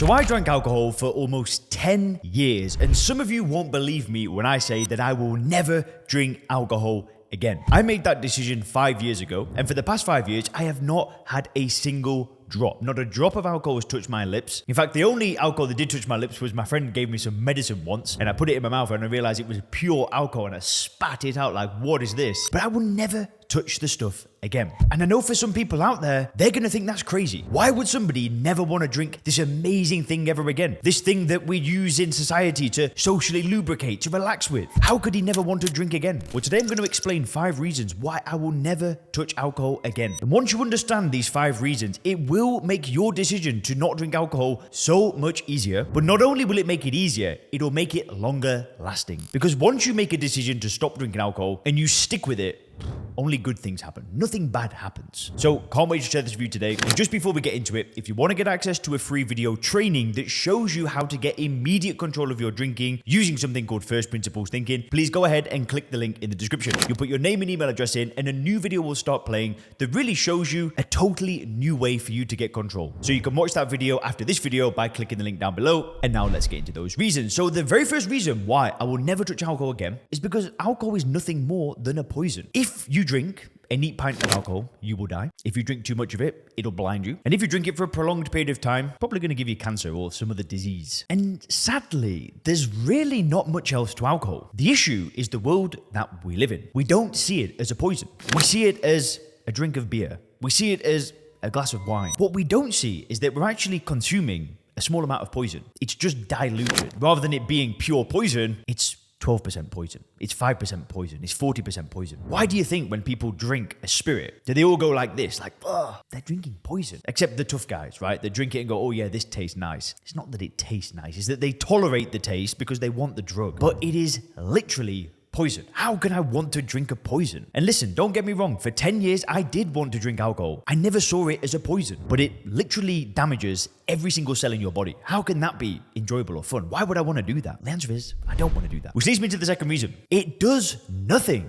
So I drank alcohol for almost 10 years, and some of you won't believe me when I say that I will never drink alcohol again. I made that decision 5 years ago, and for the past 5 years, I have not had a single drop. Not a drop of alcohol has touched my lips. In fact, the only alcohol that did touch my lips was my friend gave me some medicine once, and I put it in my mouth and I realized it was pure alcohol, and I spat it out like, what is this? But I will never touch the stuff again. And I know for some people out there, they're gonna think that's crazy. Why would somebody never wanna drink this amazing thing ever again? This thing that we use in society to socially lubricate, to relax with. How could he never want to drink again? Well, today I'm gonna explain 5 reasons why I will never touch alcohol again. And once you understand these 5 reasons, it will make your decision to not drink alcohol so much easier. But not only will it make it easier, it'll make it longer lasting. Because once you make a decision to stop drinking alcohol and you stick with it, only good things happen. Nothing bad happens. So can't wait to share this with you today. And just before we get into it, if you want to get access to a free video training that shows you how to get immediate control of your drinking using something called first principles thinking, please go ahead and click the link in the description. You'll put your name and email address in and a new video will start playing that really shows you a totally new way for you to get control. So you can watch that video after this video by clicking the link down below. And now let's get into those reasons. So the very first reason why I will never touch alcohol again is because alcohol is nothing more than a poison. If you drink a neat pint of alcohol, you will die. If you drink too much of it, it'll blind you. And if you drink it for a prolonged period of time, probably going to give you cancer or some other disease. And sadly, there's really not much else to alcohol. The issue is the world that we live in. We don't see it as a poison. We see it as a drink of beer. We see it as a glass of wine. What we don't see is that we're actually consuming a small amount of poison. It's just diluted. Rather than it being pure poison, it's 12% poison. It's 5% poison. It's 40% poison. Why do you think when people drink a spirit, do they all go like this? Like, oh, they're drinking poison. Except the tough guys, right? They drink it and go, oh yeah, this tastes nice. It's not that it tastes nice. It's that they tolerate the taste because they want the drug. But it is literally poison. How can I want to drink a poison? And listen, don't get me wrong. For 10 years, I did want to drink alcohol. I never saw it as a poison, but it literally damages every single cell in your body. How can that be enjoyable or fun? Why would I want to do that? The answer is, I don't want to do that. Which leads me to the second reason. It does nothing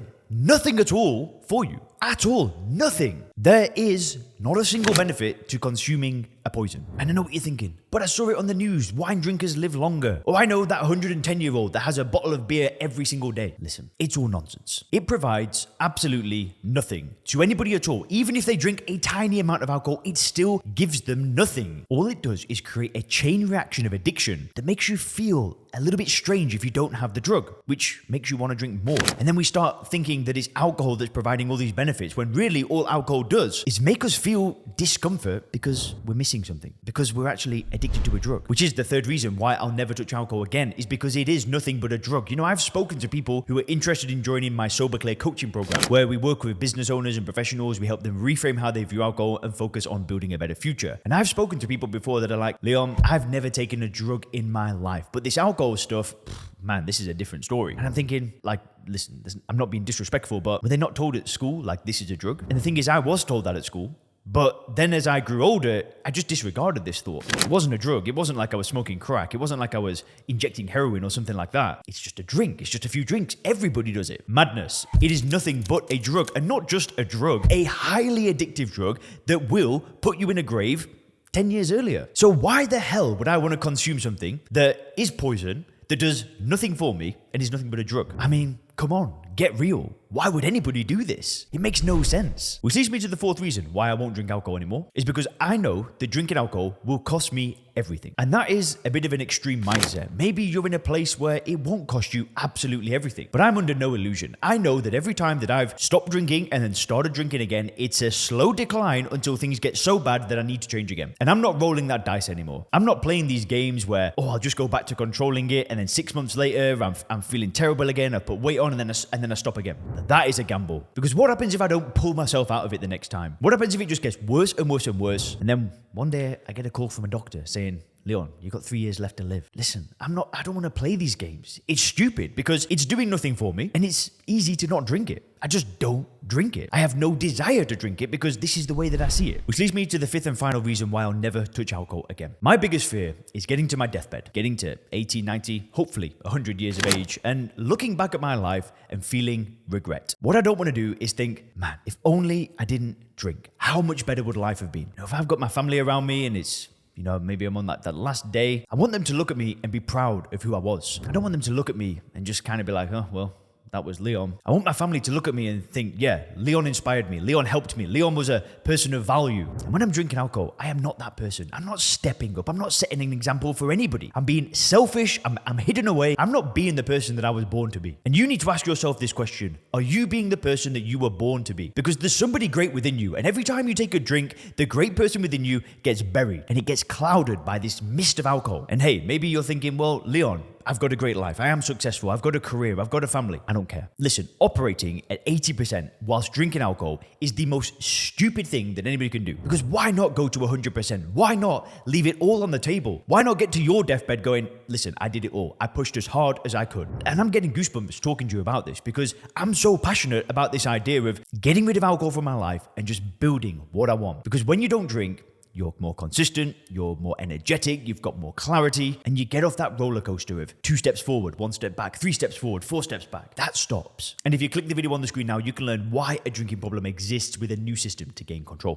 at all for you. At all. Nothing. There is not a single benefit to consuming a poison. And I know what you're thinking, but I saw it on the news. Wine drinkers live longer. Or I know that 110-year-old that has a bottle of beer every single day. Listen, it's all nonsense. It provides absolutely nothing to anybody at all. Even if they drink a tiny amount of alcohol, it still gives them nothing. All it does is create a chain reaction of addiction that makes you feel a little bit strange if you don't have the drug, which makes you want to drink more. And then we start thinking that it's alcohol that's providing all these benefits, when really all alcohol does is make us feel discomfort because we're missing something, because we're actually addicted to a drug. Which is the third reason why I'll never touch alcohol again, is because it is nothing but a drug. You know, I've spoken to people who are interested in joining my Sober Clear coaching program, where we work with business owners and professionals. We help them reframe how they view alcohol and focus on building a better future. And I've spoken to people before that are like, Leon, I've never taken a drug in my life, but this alcohol stuff, man, this is a different story. And I'm thinking, like, listen, I'm not being disrespectful, but were they not told at school, like, this is a drug? And the thing is, I was told that at school. But then as I grew older, I just disregarded this thought. It wasn't a drug. It wasn't like I was smoking crack. It wasn't like I was injecting heroin or something like that. It's just a drink. It's just a few drinks. Everybody does it. Madness. It is nothing but a drug. And not just a drug, a highly addictive drug that will put you in a grave 10 years earlier. So why the hell would I want to consume something that is poison, that does nothing for me, and is nothing but a drug? I mean, come on, get real. Why would anybody do this? It makes no sense. Which leads me to the fourth reason why I won't drink alcohol anymore, is because I know that drinking alcohol will cost me everything. And that is a bit of an extreme mindset. Maybe you're in a place where it won't cost you absolutely everything. But I'm under no illusion. I know that every time that I've stopped drinking and then started drinking again, it's a slow decline until things get so bad that I need to change again. And I'm not rolling that dice anymore. I'm not playing these games where, oh, I'll just go back to controlling it, and then 6 months later, I'm feeling terrible again, I put weight on, and then I stop again. That is a gamble. Because what happens if I don't pull myself out of it the next time? What happens if it just gets worse and worse and worse? And then one day I get a call from a doctor saying, Leon, you've got 3 years left to live. Listen, I don't want to play these games. It's stupid because it's doing nothing for me and it's easy to not drink it. I just don't drink it. I have no desire to drink it because this is the way that I see it. Which leads me to the fifth and final reason why I'll never touch alcohol again. My biggest fear is getting to my deathbed, getting to 80, 90, hopefully 100 years of age, and looking back at my life and feeling regret. What I don't want to do is think, man, if only I didn't drink, how much better would life have been? You know, if I've got my family around me and it's You know, maybe I'm on that last day. I want them to look at me and be proud of who I was. I don't want them to look at me and just kind of be like, oh, well, that was Leon. I want my family to look at me and think, yeah, Leon inspired me. Leon helped me. Leon was a person of value. And when I'm drinking alcohol, I am not that person. I'm not stepping up. I'm not setting an example for anybody. I'm being selfish. I'm hidden away. I'm not being the person that I was born to be. And you need to ask yourself this question. Are you being the person that you were born to be? Because there's somebody great within you. And every time you take a drink, the great person within you gets buried and it gets clouded by this mist of alcohol. And hey, maybe you're thinking, well, Leon, I've got a great life. I am successful. I've got a career. I've got a family. I don't care. Listen, operating at 80% whilst drinking alcohol is the most stupid thing that anybody can do. Because why not go to 100%? Why not leave it all on the table? Why not get to your deathbed going, listen, I did it all. I pushed as hard as I could. And I'm getting goosebumps talking to you about this because I'm so passionate about this idea of getting rid of alcohol from my life and just building what I want. Because when you don't drink, you're more consistent, you're more energetic, you've got more clarity, and you get off that roller coaster of 2 steps forward, 1 step back, 3 steps forward, 4 steps back. That stops. And if you click the video on the screen now, you can learn why a drinking problem exists with a new system to gain control.